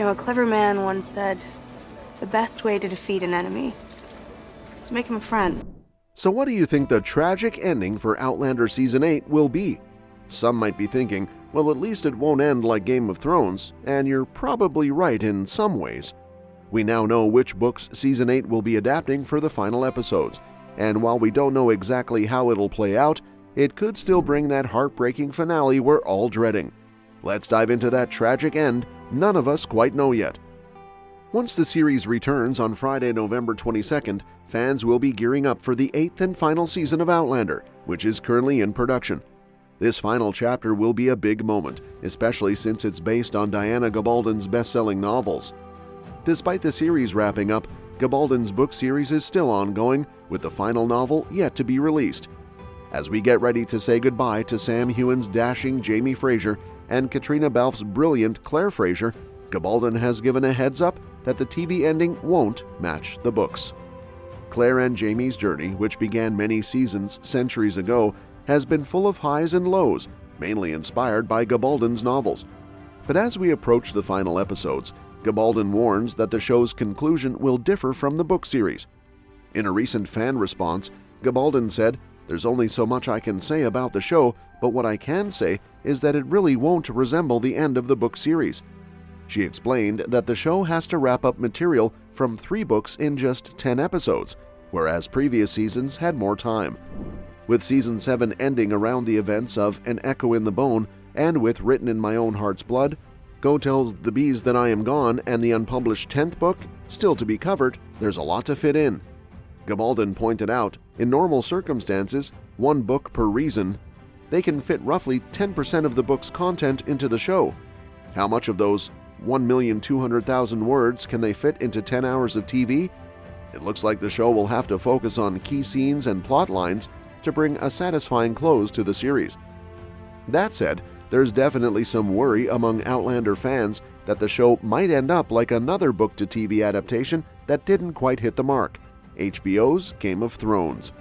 A clever man once said, the best way to defeat an enemy is to make him a friend. So what do you think the tragic ending for Outlander Season 8 will be? Some might be thinking, well, at least it won't end like Game of Thrones, and you're probably right in some ways. We now know which books Season 8 will be adapting for the final episodes, and while we don't know exactly how it'll play out, it could still bring that heartbreaking finale we're all dreading. Let's dive into that tragic end none of us quite know yet. Once the series returns on Friday, November 22nd, fans will be gearing up for the 8th and final season of Outlander, which is currently in production. This final chapter will be a big moment, especially since it's based on Diana Gabaldon's best-selling novels. Despite the series wrapping up, Gabaldon's book series is still ongoing, with the final novel yet to be released. As we get ready to say goodbye to Sam Heughan's dashing Jamie Fraser and Caitriona Balfe's brilliant Claire Fraser, Gabaldon has given a heads-up that the TV ending won't match the books. Claire and Jamie's journey, which began many seasons centuries ago, has been full of highs and lows, mainly inspired by Gabaldon's novels. But as we approach the final episodes, Gabaldon warns that the show's conclusion will differ from the book series. In a recent fan response, Gabaldon said, "There's only so much I can say about the show, but what I can say is that it really won't resemble the end of the book series." She explained that the show has to wrap up material from 3 books in just 10 episodes, whereas previous seasons had more time. With Season 7 ending around the events of An Echo in the Bone and with Written in My Own Heart's Blood, Go Tell the Bees That I Am Gone, and the unpublished 10th book still to be covered, there's a lot to fit in. Gabaldon pointed out, in normal circumstances, 1 book per reason, they can fit roughly 10% of the book's content into the show. How much of those 1,200,000 words can they fit into 10 hours of TV? It looks like the show will have to focus on key scenes and plot lines to bring a satisfying close to the series. That said, there's definitely some worry among Outlander fans that the show might end up like another book-to-TV adaptation that didn't quite hit the mark, HBO's Game of Thrones.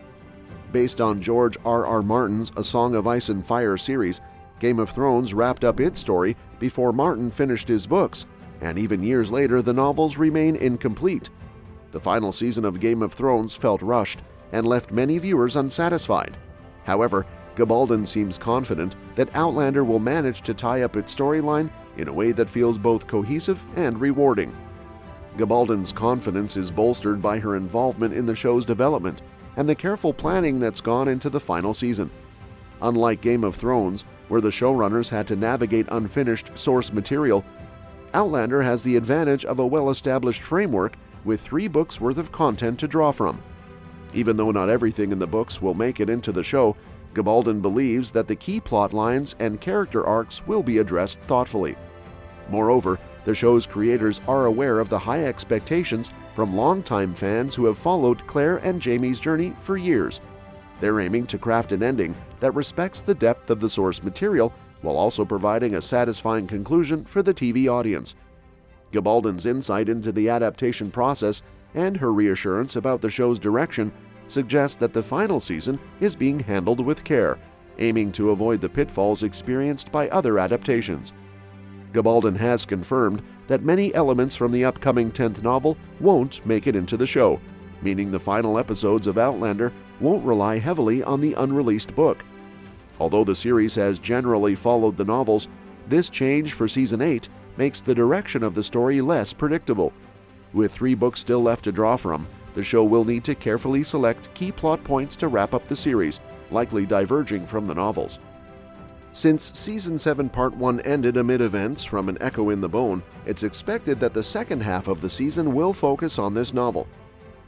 Based on George R.R. Martin's A Song of Ice and Fire series, Game of Thrones wrapped up its story before Martin finished his books, and even years later the novels remain incomplete. The final season of Game of Thrones felt rushed and left many viewers unsatisfied. However, Gabaldon seems confident that Outlander will manage to tie up its storyline in a way that feels both cohesive and rewarding. Gabaldon's confidence is bolstered by her involvement in the show's development and the careful planning that's gone into the final season. Unlike Game of Thrones, where the showrunners had to navigate unfinished source material, Outlander has the advantage of a well-established framework with 3 books worth of content to draw from. Even though not everything in the books will make it into the show, Gabaldon believes that the key plot lines and character arcs will be addressed thoughtfully. Moreover, the show's creators are aware of the high expectations from longtime fans who have followed Claire and Jamie's journey for years. They're aiming to craft an ending that respects the depth of the source material while also providing a satisfying conclusion for the TV audience. Gabaldon's insight into the adaptation process and her reassurance about the show's direction suggest that the final season is being handled with care, aiming to avoid the pitfalls experienced by other adaptations. Gabaldon has confirmed that many elements from the upcoming 10th novel won't make it into the show, meaning the final episodes of Outlander won't rely heavily on the unreleased book. Although the series has generally followed the novels, this change for Season 8 makes the direction of the story less predictable. With 3 books still left to draw from, the show will need to carefully select key plot points to wrap up the series, likely diverging from the novels. Since Season 7 Part 1 ended amid events from An Echo in the Bone, it's expected that the second half of the season will focus on this novel.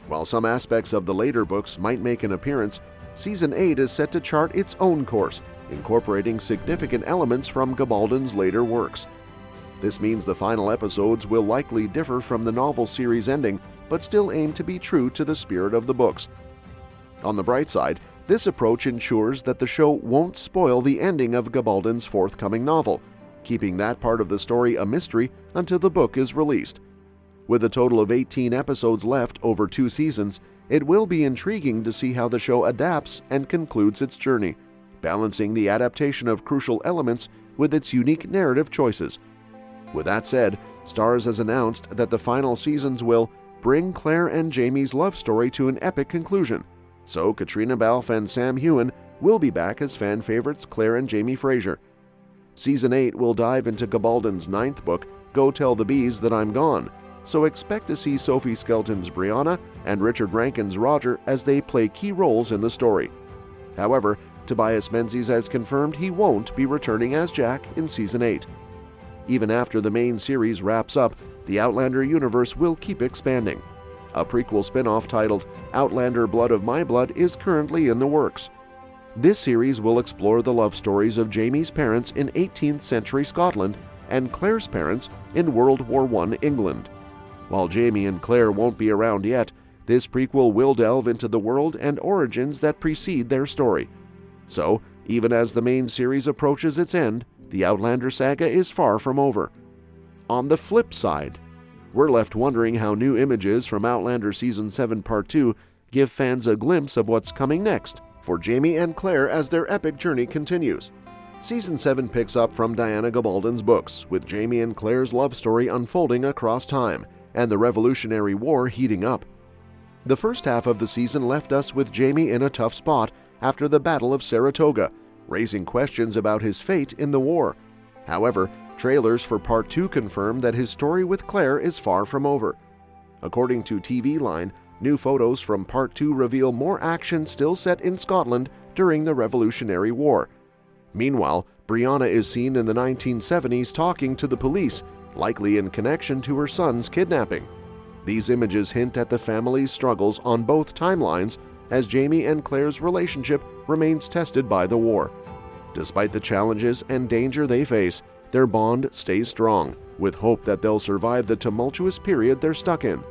While some aspects of the later books might make an appearance, Season 8 is set to chart its own course, incorporating significant elements from Gabaldon's later works. This means the final episodes will likely differ from the novel series ending, but still aim to be true to the spirit of the books. On the bright side, this approach ensures that the show won't spoil the ending of Gabaldon's forthcoming novel, keeping that part of the story a mystery until the book is released. With a total of 18 episodes left over 2 seasons, it will be intriguing to see how the show adapts and concludes its journey, balancing the adaptation of crucial elements with its unique narrative choices. With that said, Starz has announced that the final seasons will bring Claire and Jamie's love story to an epic conclusion, so Caitriona Balfe and Sam Heughan will be back as fan favorites Claire and Jamie Fraser. Season 8 will dive into Gabaldon's 9th book, Go Tell the Bees That I'm Gone, so expect to see Sophie Skelton's Brianna and Richard Rankin's Roger as they play key roles in the story. However, Tobias Menzies has confirmed he won't be returning as Jack in Season 8. Even after the main series wraps up, the Outlander universe will keep expanding. A prequel spin-off titled Outlander Blood of My Blood is currently in the works. This series will explore the love stories of Jamie's parents in 18th century Scotland and Claire's parents in World War I England. While Jamie and Claire won't be around yet, this prequel will delve into the world and origins that precede their story. So, even as the main series approaches its end, the Outlander saga is far from over. On the flip side, we're left wondering how new images from Outlander Season 7 Part 2 give fans a glimpse of what's coming next for Jamie and Claire as their epic journey continues. Season 7 picks up from Diana Gabaldon's books, with Jamie and Claire's love story unfolding across time and the Revolutionary War heating up. The first half of the season left us with Jamie in a tough spot after the Battle of Saratoga, raising questions about his fate in the war. However, trailers for Part 2 confirm that his story with Claire is far from over. According to TV Line, new photos from Part 2 reveal more action still set in Scotland during the Revolutionary War. Meanwhile, Brianna is seen in the 1970s talking to the police, likely in connection to her son's kidnapping. These images hint at the family's struggles on both timelines as Jamie and Claire's relationship remains tested by the war. Despite the challenges and danger they face, their bond stays strong, with hope that they'll survive the tumultuous period they're stuck in.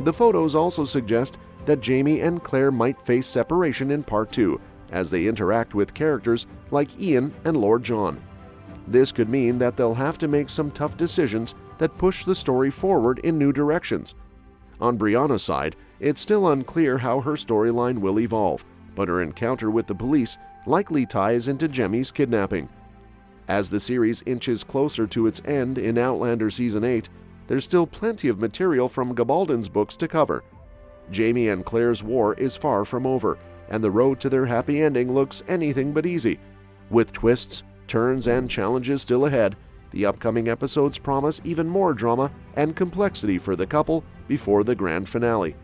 The photos also suggest that Jamie and Claire might face separation in Part 2 as they interact with characters like Ian and Lord John. This could mean that they'll have to make some tough decisions that push the story forward in new directions. On Brianna's side, it's still unclear how her storyline will evolve, but her encounter with the police likely ties into Jemmy's kidnapping. As the series inches closer to its end in Outlander Season 8, there's still plenty of material from Gabaldon's books to cover. Jamie and Claire's war is far from over, and the road to their happy ending looks anything but easy. With twists, turns, and challenges still ahead, the upcoming episodes promise even more drama and complexity for the couple before the grand finale.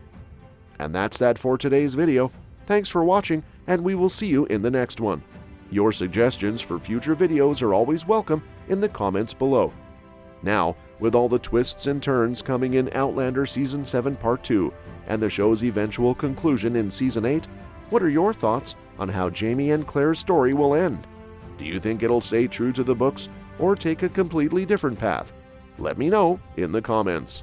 And that's that for today's video. Thanks for watching, and we will see you in the next one. Your suggestions for future videos are always welcome in the comments below. Now, with all the twists and turns coming in Outlander Season 7 Part 2 and the show's eventual conclusion in Season 8, what are your thoughts on how Jamie and Claire's story will end? Do you think it'll stay true to the books or take a completely different path? Let me know in the comments.